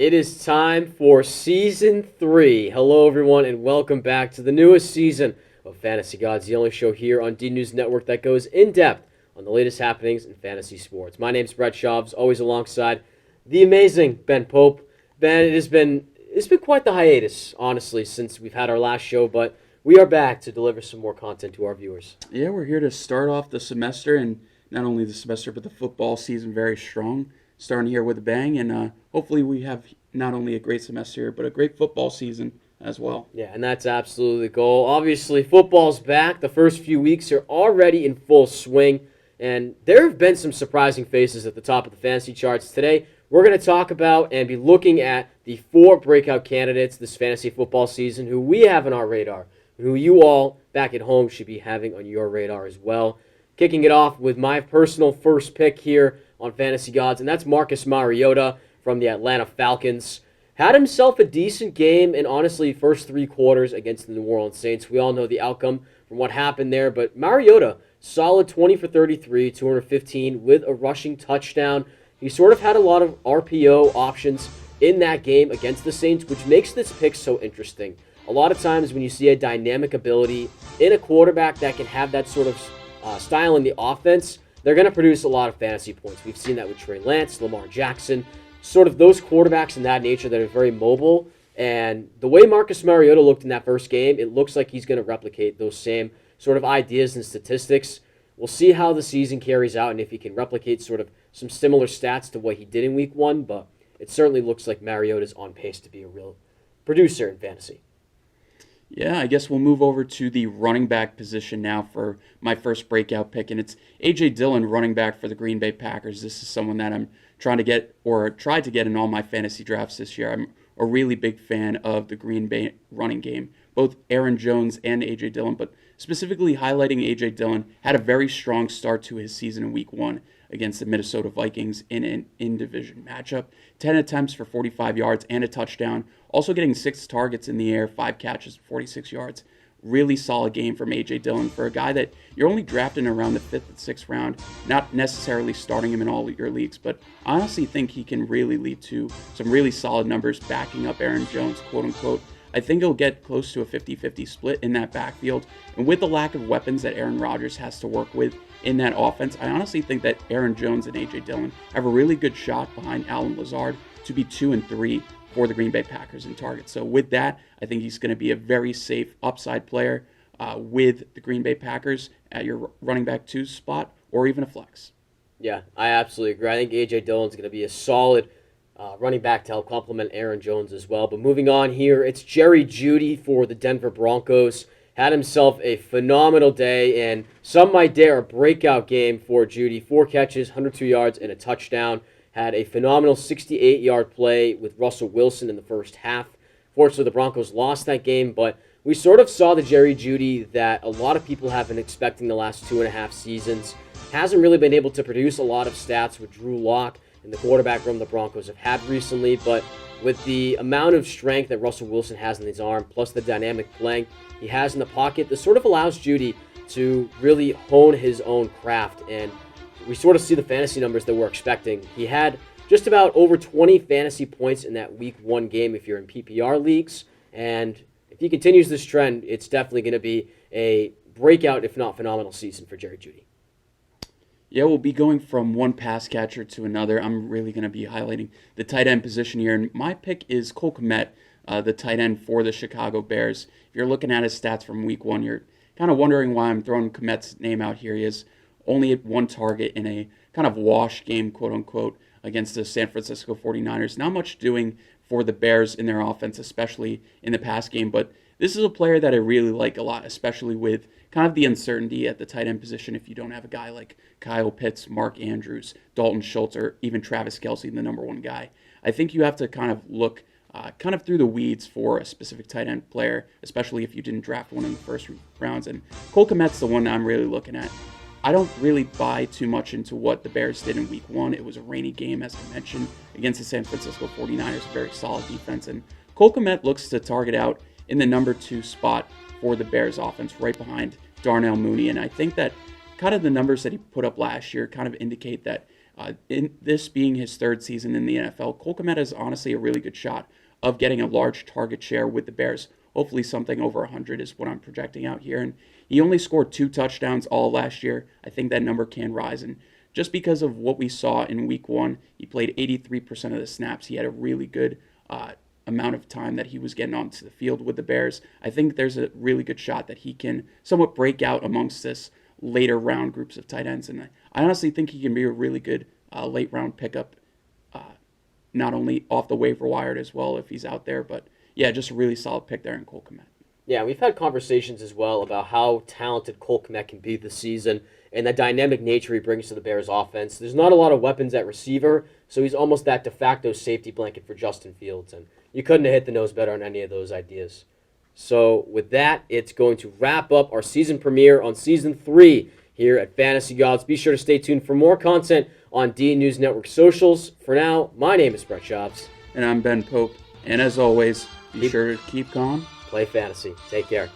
It is time for Season 3. Hello, everyone, and welcome back to the newest season of Fantasy Gods, the only show here on D News Network that goes in depth on the latest happenings in fantasy sports. My name's Brett Chaves, always alongside the amazing Ben Pope. Ben, it's been quite the hiatus, honestly, since we've had our last show, but we are back to deliver some more content to our viewers. Yeah, we're here to start off the semester, and not only the semester, but the football season very strong. Starting here with a bang, and hopefully we have not only a great semester, but a great football season as well. Yeah, and that's absolutely the goal. Obviously, football's back. The first few weeks are already in full swing, and there have been some surprising faces at the top of the fantasy charts. Today, we're going to talk about and be looking at the 4 breakout candidates this fantasy football season who we have on our radar, who you all back at home should be having on your radar as well. Kicking it off with my personal first pick here on Fantasy Gods, and that's Marcus Mariota from the Atlanta Falcons. Had himself a decent game in, honestly, first 3 quarters against the New Orleans Saints. We all know the outcome from what happened there, but Mariota, solid 20 for 33, 215 with a rushing touchdown. He sort of had a lot of RPO options in that game against the Saints, which makes this pick so interesting. A lot of times when you see a dynamic ability in a quarterback that can have that sort of style in the offense, they're going to produce a lot of fantasy points. We've seen that with Trey Lance, Lamar Jackson, sort of those quarterbacks in that nature that are very mobile. And the way Marcus Mariota looked in that first game, it looks like he's going to replicate those same sort of ideas and statistics. We'll see how the season carries out and if he can replicate sort of some similar stats to what he did in week 1, but it certainly looks like Mariota's on pace to be a real producer in fantasy. Yeah, I guess we'll move over to the running back position now for my first breakout pick, and it's A.J. Dillon, running back for the Green Bay Packers. This is someone that I'm trying to get, or tried to get in all my fantasy drafts this year. I'm a really big fan of the Green Bay running game, both Aaron Jones and A.J. Dillon, but specifically highlighting A.J. Dillon, had a very strong start to his season in Week 1 against the Minnesota Vikings in an in-division matchup. 10 attempts for 45 yards and a touchdown. Also getting 6 targets in the air, 5 catches, 46 yards. Really solid game from A.J. Dillon for a guy that you're only drafting around the 5th and 6th round, not necessarily starting him in all of your leagues, but I honestly think he can really lead to some really solid numbers backing up Aaron Jones, quote-unquote. I think he'll get close to a 50-50 split in that backfield, and with the lack of weapons that Aaron Rodgers has to work with in that offense, I honestly think that Aaron Jones and A.J. Dillon have a really good shot behind Allen Lazard to be 2 and 3 for the Green Bay Packers in targets. So with that, I think he's going to be a very safe upside player with the Green Bay Packers at your running back 2 spot or even a flex. Yeah, I absolutely agree. I think A.J. Dillon's going to be a solid running back to help complement Aaron Jones as well. But moving on here, it's Jerry Jeudy for the Denver Broncos. Had himself a phenomenal day, and some might dare a breakout game for Jeudy. 4 catches, 102 yards, and a touchdown. Had a phenomenal 68-yard play with Russell Wilson in the first half. Fortunately, the Broncos lost that game, but we sort of saw the Jerry Jeudy that a lot of people have been expecting the last 2.5 seasons. Hasn't really been able to produce a lot of stats with Drew Lock in the quarterback room the Broncos have had recently, but with the amount of strength that Russell Wilson has in his arm, plus the dynamic playing he has in the pocket, this sort of allows Jeudy to really hone his own craft, and we sort of see the fantasy numbers that we're expecting. He had just about over 20 fantasy points in that Week 1 game if you're in PPR leagues, and if he continues this trend, it's definitely going to be a breakout, if not phenomenal, season for Jerry Jeudy. Yeah, we'll be going from one pass catcher to another. I'm really going to be highlighting the tight end position here, and my pick is Cole Kmet, the tight end for the Chicago Bears. If you're looking at his stats from Week 1, you're kind of wondering why I'm throwing Kmet's name out here. He is only at 1 target in a kind of wash game, quote-unquote, against the San Francisco 49ers. Not much doing for the Bears in their offense, especially in the pass game, but this is a player that I really like a lot, especially with kind of the uncertainty at the tight end position if you don't have a guy like Kyle Pitts, Mark Andrews, Dalton Schultz, or even Travis Kelce, the number 1 guy. I think you have to kind of look kind of through the weeds for a specific tight end player, especially if you didn't draft one in the first rounds. And Cole Kmet's the one I'm really looking at. I don't really buy too much into what the Bears did in Week 1. It was a rainy game, as I mentioned, against the San Francisco 49ers, a very solid defense. And Cole Kmet looks to target out in the number 2 spot for the Bears offense, right behind Darnell Mooney. And I think that kind of the numbers that he put up last year kind of indicate that In this being his third season in the NFL, Cole Kmet has honestly a really good shot of getting a large target share with the Bears. Hopefully something over 100 is what I'm projecting out here. And he only scored 2 touchdowns all last year. I think that number can rise. And just because of what we saw in week 1, he played 83% of the snaps. He had a really good amount of time that he was getting onto the field with the Bears. I think there's a really good shot that he can somewhat break out amongst this later round groups of tight ends. And I honestly think he can be a really good late round pickup, not only off the waiver wire as well if he's out there, but yeah, just a really solid pick there in Cole Kmet. Yeah, we've had conversations as well about how talented Cole Kmet can be this season and the dynamic nature he brings to the Bears offense. There's not a lot of weapons at receiver, so he's almost that de facto safety blanket for Justin Fields, and you couldn't have hit the nose better on any of those ideas. So with that, it's going to wrap up our season premiere on Season 3 here at Fantasy Gods. Be sure to stay tuned for more content on D News Network socials. For now, my name is Brett Chaves. And I'm Ben Pope. And as always, be sure to keep calm. Play fantasy. Take care.